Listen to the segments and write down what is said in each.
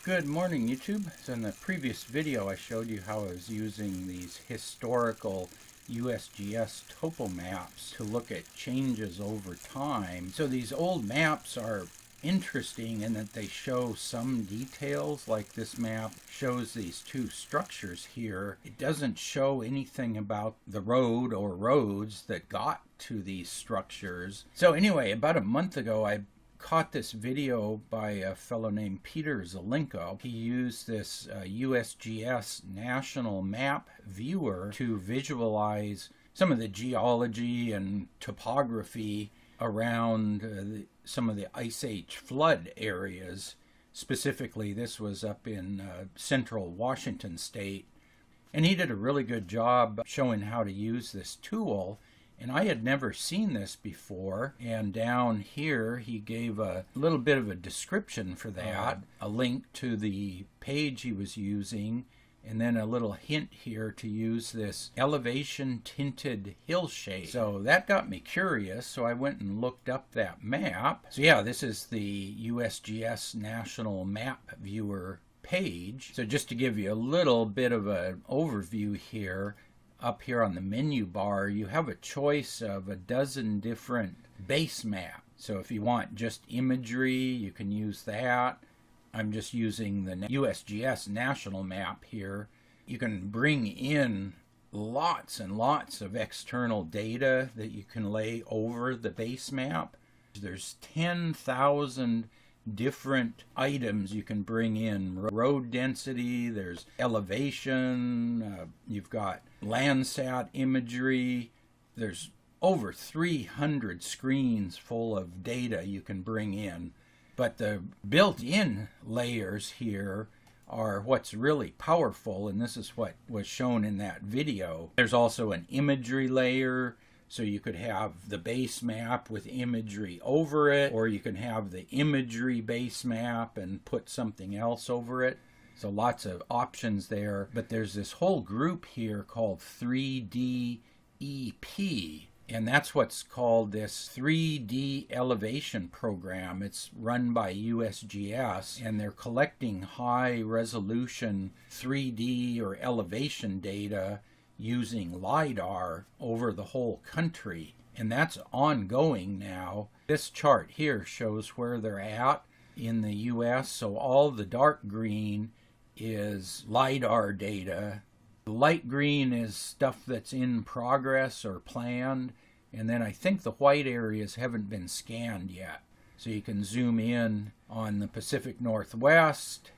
Good morning, YouTube. So in the previous video I showed you how I was using these historical USGS topo maps to look at changes over time. So these old maps are interesting in that they show some details, like this map shows these two structures here. It doesn't show anything about the road or roads that got to these structures. So anyway, about a month ago I caught this video by a fellow named Peter Zelenko. He used this USGS National Map Viewer to visualize some of the geology and topography around some of the Ice Age flood areas. Specifically, this was up in central Washington state. And he did a really good job showing how to use this tool. And I had never seen this before, and down here he gave a little bit of a description for that, a link to the page he was using, and then a little hint here to use this elevation tinted hillshade. So that got me curious, so I went and looked up that map. So yeah, this is the USGS National Map Viewer page. So just to give you a little bit of an overview here, up here on the menu bar, you have a choice of a dozen different base maps. So if you want just imagery, you can use that. I'm just using the USGS National Map here. You can bring in lots and lots of external data that you can lay over the base map. There's 10,000 different items you can bring in. Road density, there's elevation, you've got Landsat imagery, there's over 300 screens full of data you can bring in. But the built-in layers here are what's really powerful, and this is what was shown in that video. There's also an imagery layer, so you could have the base map with imagery over it, or you can have the imagery base map and put something else over it. So lots of options there. But there's this whole group here called 3D EP, and that's what's called this 3D elevation program. It's run by USGS, and they're collecting high resolution 3D or elevation data using LiDAR over the whole country, and that's ongoing now. This chart here shows where they're at in the US, so all the dark green is LiDAR data. The light green is stuff that's in progress or planned, and then I think the white areas haven't been scanned yet. So you can zoom in on the Pacific Northwest,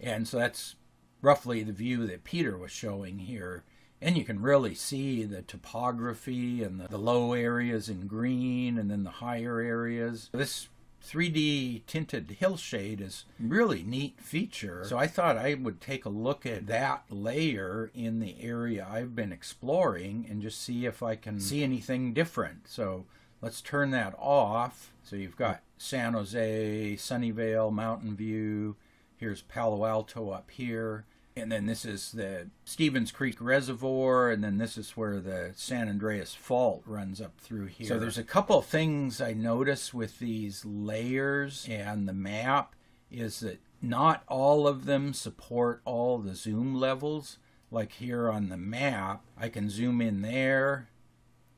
and so that's roughly the view that Peter was showing here. And you can really see the topography and the low areas in green and then the higher areas. This 3D tinted hillshade is a really neat feature. So I thought I would take a look at that layer in the area I've been exploring and just see if I can see anything different. So let's turn that off. So you've got San Jose, Sunnyvale, Mountain View. Here's Palo Alto up here. And then this is the Stevens Creek Reservoir, and then this is where the San Andreas Fault runs up through here. So there's a couple of things I notice with these layers and the map is that not all of them support all the zoom levels. Like here on the map, I can zoom in there,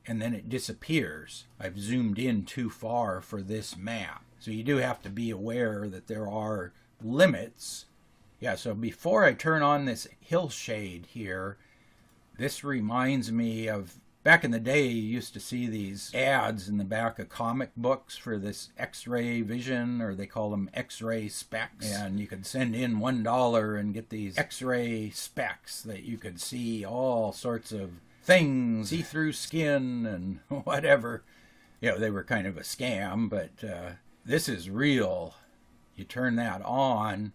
and then it disappears. I've zoomed in too far for this map. So you do have to be aware that there are limits. Yeah, so before I turn on this hillshade here, this reminds me of back in the day you used to see these ads in the back of comic books for this X-ray vision, or they call them X-ray specs. And you could send in $1 and get these X-ray specs that you could see all sorts of things, see-through skin and whatever. You know, they were kind of a scam, but this is real. You turn that on,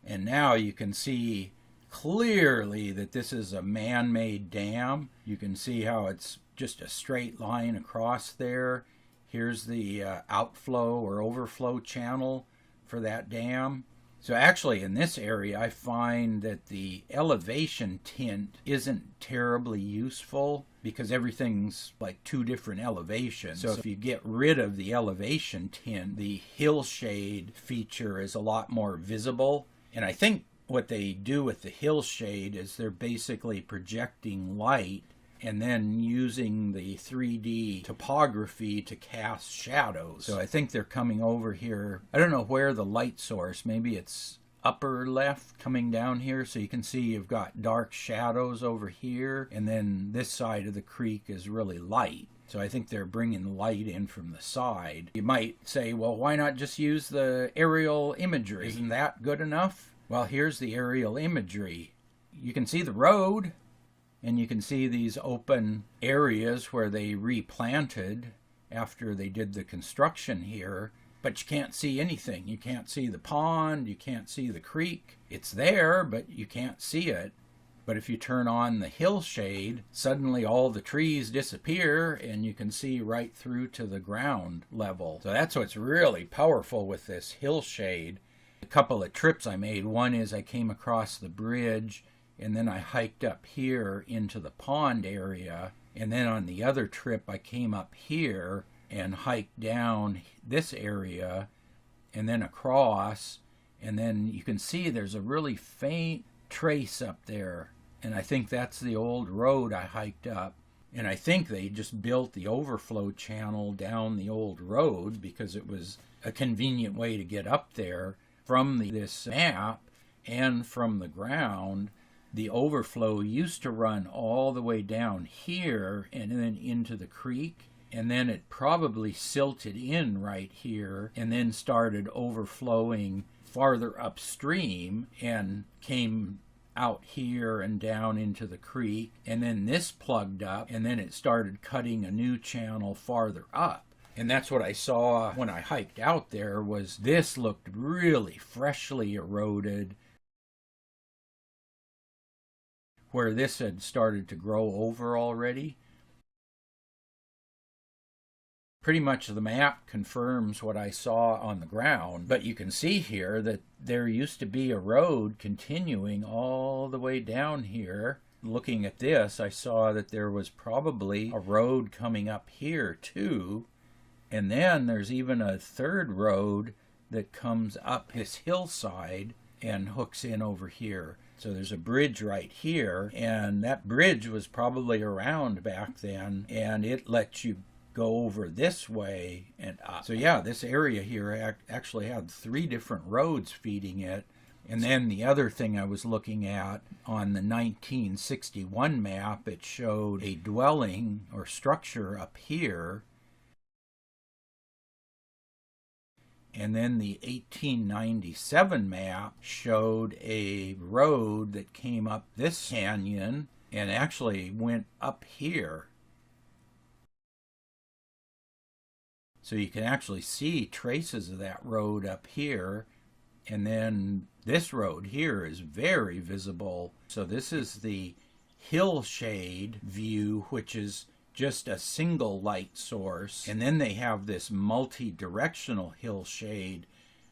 and now you can see clearly that this is a man-made dam. You can see how it's just a straight line across there. Here's the outflow or overflow channel for that dam. So actually in this area I find that the elevation tint isn't terribly useful because everything's like two different elevations. So if you get rid of the elevation tint, the hillshade feature is a lot more visible. And I think what they do with the hillshade is they're basically projecting light and then using the 3D topography to cast shadows. So I think they're coming over here. I don't know where the light source, maybe it's upper left coming down here, so you can see you've got dark shadows over here, and then this side of the creek is really light. So I think they're bringing light in from the side. You might say, well, why not just use the aerial imagery? Isn't that good enough? Well, here's the aerial imagery. You can see the road, and you can see these open areas where they replanted after they did the construction here, but you can't see anything. You can't see the pond, you can't see the creek. It's there, but you can't see it. But if you turn on the hillshade, suddenly all the trees disappear and you can see right through to the ground level. So that's what's really powerful with this hillshade. A couple of trips I made. One is I came across the bridge and then I hiked up here into the pond area. And then on the other trip I came up here and hiked down this area and then across. And then you can see there's a really faint trace up there. And I think that's the old road I hiked up. And I think they just built the overflow channel down the old road because it was a convenient way to get up there. From this map and from the ground, the overflow used to run all the way down here and then into the creek. And then it probably silted in right here and then started overflowing farther upstream and came out here and down into the creek, and then this plugged up, and then it started cutting a new channel farther up. And that's what I saw when I hiked out there, was this looked really freshly eroded, where this had started to grow over already. Pretty much the map confirms what I saw on the ground, but you can see here that there used to be a road continuing all the way down here. Looking at this, I saw that there was probably a road coming up here too, and then there's even a third road that comes up this hillside and hooks in over here. So there's a bridge right here, and that bridge was probably around back then, and it lets you go over this way and up. So yeah, this area here actually had 3 different roads feeding it. And then the other thing I was looking at on the 1961 map, it showed a dwelling or structure up here. And then the 1897 map showed a road that came up this canyon and actually went up here. So you can actually see traces of that road up here. And then this road here is very visible. So this is the Hillshade View, which is just a single light source. And then they have this multi-directional hillshade,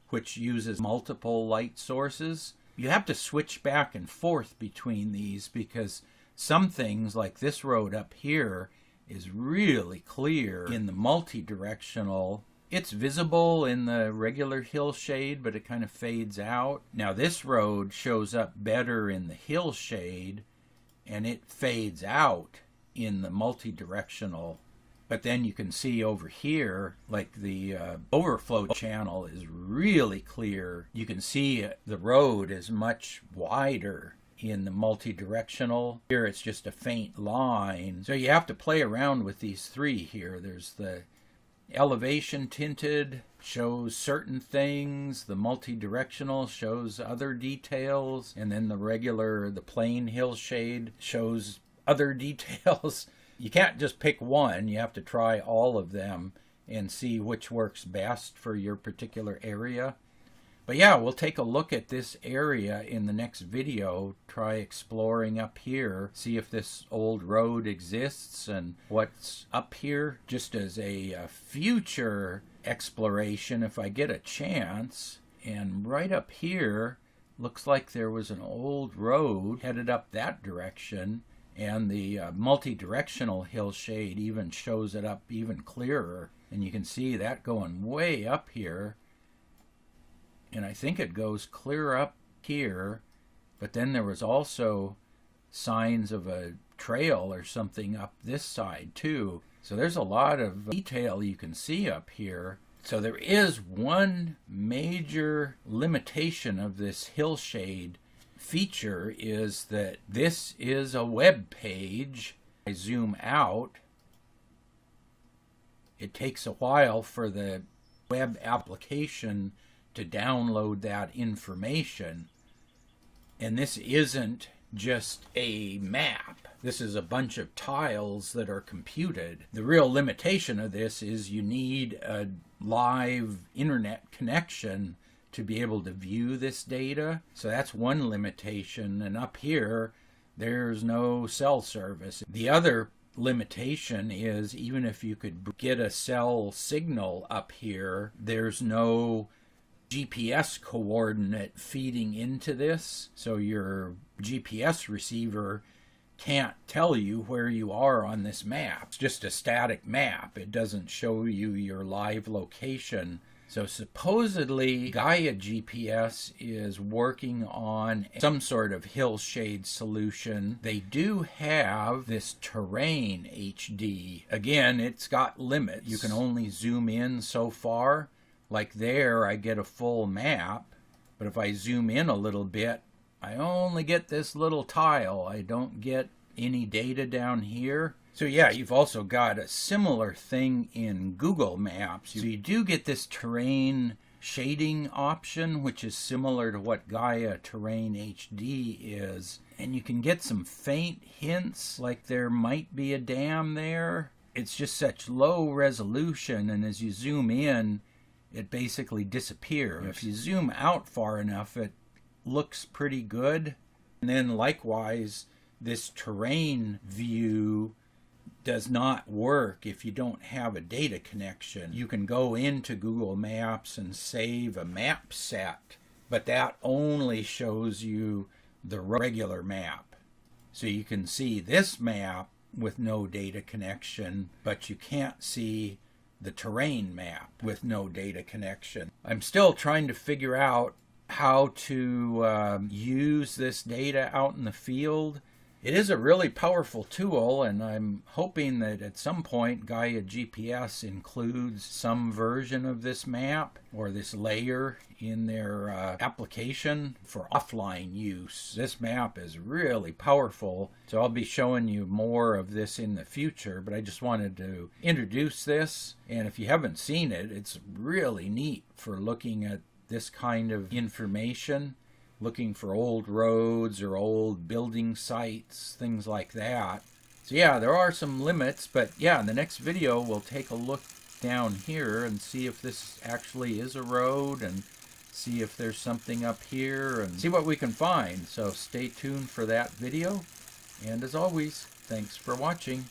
which uses multiple light sources. You have to switch back and forth between these because some things, like this road up here, is really clear in the multi-directional. It's visible in the regular hillshade, but it kind of fades out. Now this road shows up better in the hillshade, and it fades out in the multi-directional. But then you can see over here, like the overflow channel is really clear. You can see the road is much wider in the multi-directional. Here it's just a faint line. So you have to play around with these 3 here. There's the elevation tinted, shows certain things. The multi-directional shows other details. And then the regular, the plain hillshade shows other details. You can't just pick one. You have to try all of them and see which works best for your particular area. But yeah, we'll take a look at this area in the next video, try exploring up here, see if this old road exists and what's up here, just as a future exploration if I get a chance. And right up here, looks like there was an old road headed up that direction, and the multi-directional hillshade even shows it up even clearer. And you can see that going way up here. And I think it goes clear up here, but then there was also signs of a trail or something up this side too. So there's a lot of detail you can see up here. So there is one major limitation of this Hillshade feature, is that this is a web page. I zoom out. It takes a while for the web application to download that information. And this isn't just a map. This is a bunch of tiles that are computed. The real limitation of this is you need a live internet connection to be able to view this data. So that's one limitation. And up here, there's no cell service. The other limitation is, even if you could get a cell signal up here, there's no GPS coordinate feeding into this. So your GPS receiver can't tell you where you are on this map. It's just a static map. It doesn't show you your live location. So supposedly Gaia GPS is working on some sort of Hillshade solution. They do have this terrain HD. Again, it's got limits. You can only zoom in so far. Like there, I get a full map, but if I zoom in a little bit, I only get this little tile. I don't get any data down here. So yeah, you've also got a similar thing in Google Maps. So you do get this terrain shading option, which is similar to what Gaia Terrain HD is. And you can get some faint hints, like there might be a dam there. It's just such low resolution, and as you zoom in, it basically disappears. If you zoom out far enough, it looks pretty good. And then likewise, this terrain view does not work if you don't have a data connection. You can go into Google Maps and save a map set, but that only shows you the regular map. So you can see this map with no data connection, but you can't see the terrain map with no data connection. I'm still trying to figure out how to use this data out in the field. It is a really powerful tool, and I'm hoping that at some point Gaia GPS includes some version of this map or this layer in their application for offline use. This map is really powerful, so I'll be showing you more of this in the future, but I just wanted to introduce this. And if you haven't seen it, it's really neat for looking at this kind of information, looking for old roads or old building sites, things like that. So yeah, there are some limits, but yeah, in the next video we'll take a look down here and see if this actually is a road, and see if there's something up here, and see what we can find. So stay tuned for that video, and as always, thanks for watching.